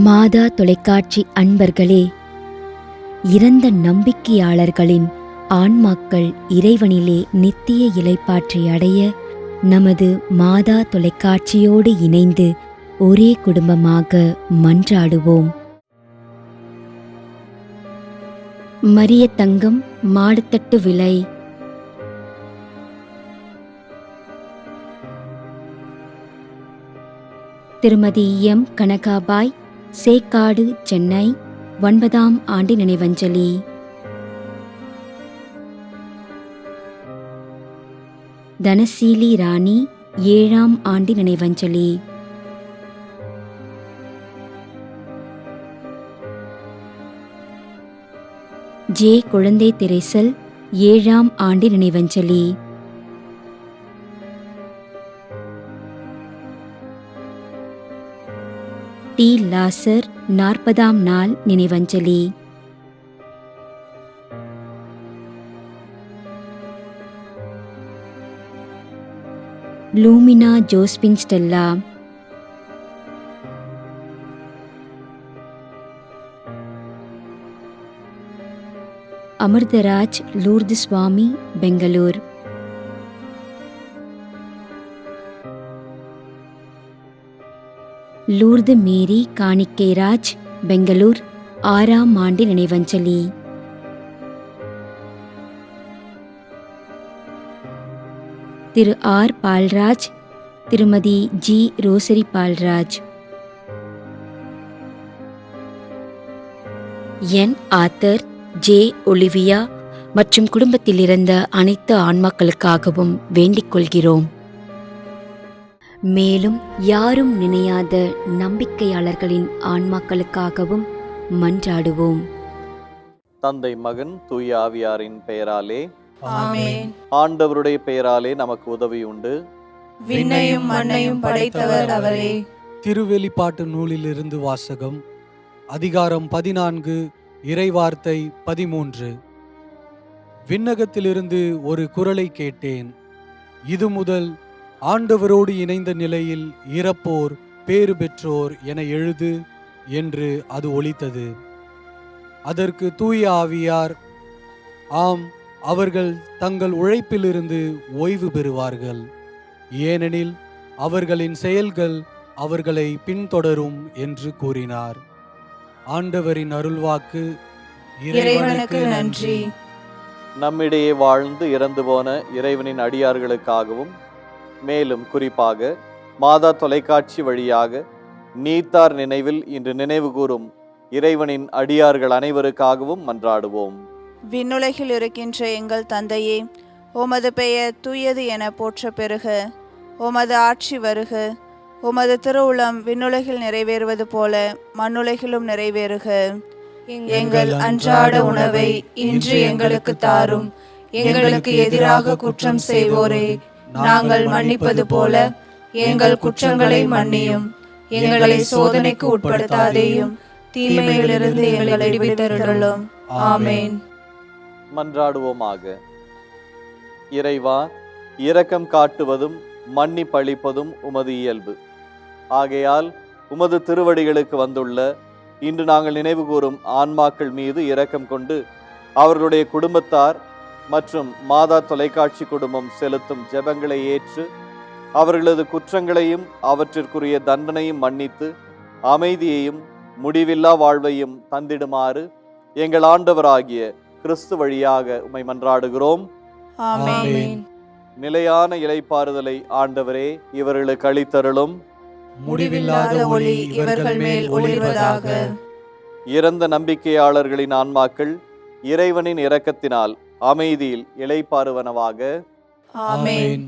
மாதா தொலைக்காட்சி அன்பர்களே, இறந்த நம்பிக்கையாளர்களின் ஆன்மாக்கள் இறைவனிலே நித்திய இளைப்பாற்றி அடைய நமது மாதா தொலைக்காட்சியோடு இணைந்து ஒரே குடும்பமாக மன்றாடுவோம். மரிய தங்கம் மாடுத்தட்டு விலை. திருமதி எம் கனகாபாய், சேக்காடு, சென்னை, 9ஆம் ஆண்டு நினைவஞ்சலி. தனசீலி ராணி, 7ஆம் ஆண்டு நினைவஞ்சலி. ஜே குழந்தை திரைசல், 7ஆம் ஆண்டு நினைவஞ்சலி. டி லாசர், 40ஆம் நாள் நினைவஞ்சலி. Lumina Josephine Stella. Amirtharaj Lourdu Swamy, Bangalore. Lourdu Mary Kanikairaj, Bangalore, 6ஆம் ஆண்டு நினைவஞ்சலி. திரு ஆர் பால்ராஜ், திருமதி G Rosary Paulraj. N Arthur, J Olivia மற்றும் குடும்பத்தில் இருந்த அனைத்து ஆன்மாக்களுக்காகவும் வேண்டிக் கொள்கிறோம். மேலும் யாரும் நினையாத நம்பிக்கையாளர்களின் ஆன்மாக்களுக்காகவும் மன்றாடுவோம். தந்தை, மகன், தூய ஆவியாரின் பெயராலே ஆமென். ஆண்டவருடைய பெயராலே நமக்கு உதவி உண்டு. விண்ணையும் மண்ணையும் படைத்தவர் அவரே. திருவெளிப்பாட்டு நூலிலிருந்து வாசகம். அதிகாரம் 14, இறைவார்த்தை 13. விண்ணகத்திலிருந்து ஒரு குரலை கேட்டேன். இது முதல் ஆண்டவரோடு இணைந்த நிலையில் இறப்போர் பேறு பெற்றோர் என எழுது என்று அது ஒலித்தது. அதற்கு தூய ஆவியார், ஆம், அவர்கள் தங்கள் உழைப்பிலிருந்து ஓய்வு பெறுவார்கள், ஏனெனில் அவர்களின் செயல்கள் அவர்களை பின்தொடரும் என்று கூறினார். ஆண்டவரின் அருள்வாக்கு. இறைவனுக்கு நன்றி. நம்மிடையே வாழ்ந்து இறந்து போன இறைவனின் அடியார்களுக்காகவும், மேலும் குறிப்பாக மாதா தொலைக்காட்சி வழியாக நீத்தார் நினைவில் இன்று நினைவு கூறும் இறைவனின் அடியார்கள் அனைவருக்காகவும் மன்றாடுவோம். விண்ணுலகில் இருக்கின்ற எங்கள் தந்தையே, உமது பெயர் தூயது என போற்ற பெறுக. உமது ஆட்சி வருக. உமது திருவுளம் விண்ணுலகில் நிறைவேறுவது போல மண்ணுலகிலும் நிறைவேறுக. எங்கள் அன்றாட உணவை இன்று எங்களுக்கு தாரும். எங்களுக்கு எதிராக குற்றம் செய்வோரே நாங்கள் மன்னிப்பது போல எங்கள் குற்றங்களை மன்னியும். எங்களை சோதனைக்கு உட்படுத்தாதேயும், தீமையிலிருந்து எங்களை விடுவித்தருளும். ஆமென். மன்றாடுவோமாக. இறைவா, இரக்கம் காட்டுவதும் மன்னிப்பளிப்பதும் உமது இயல்பு. ஆகையால் உமது திருவடிகளுக்கு வந்துள்ள இன்று நாங்கள் நினைவு கூறும் ஆன்மாக்கள் மீது இரக்கம் கொண்டு அவர்களுடைய குடும்பத்தார் மற்றும் மாதா தொலைக்காட்சி குடும்பம் செலுத்தும் ஜெபங்களை ஏற்று அவர்களது குற்றங்களையும் அவற்றிற்குரிய தண்டனையும் மன்னித்து அமைதியையும் முடிவில்லா வாழ்வையும் தந்திடுமாறு எங்கள் ஆண்டவராகிய கிறிஸ்து வழியாக உம்மை மன்றாடுகிறோம். ஆமென். நிலையான இளைப்பாறுதலை ஆண்டவரே இவர்களுக்கு அளித்தருளும். முடிவில்லாத ஒளி இவர்கள் மேல் ஒளிர்வதாக. இறந்த நம்பிக்கையாளர்களின் ஆன்மாக்கள் இறைவனின் இரக்கத்தினால் அமைதியில் இளைப்பாறுவனவாக. ஆமென்.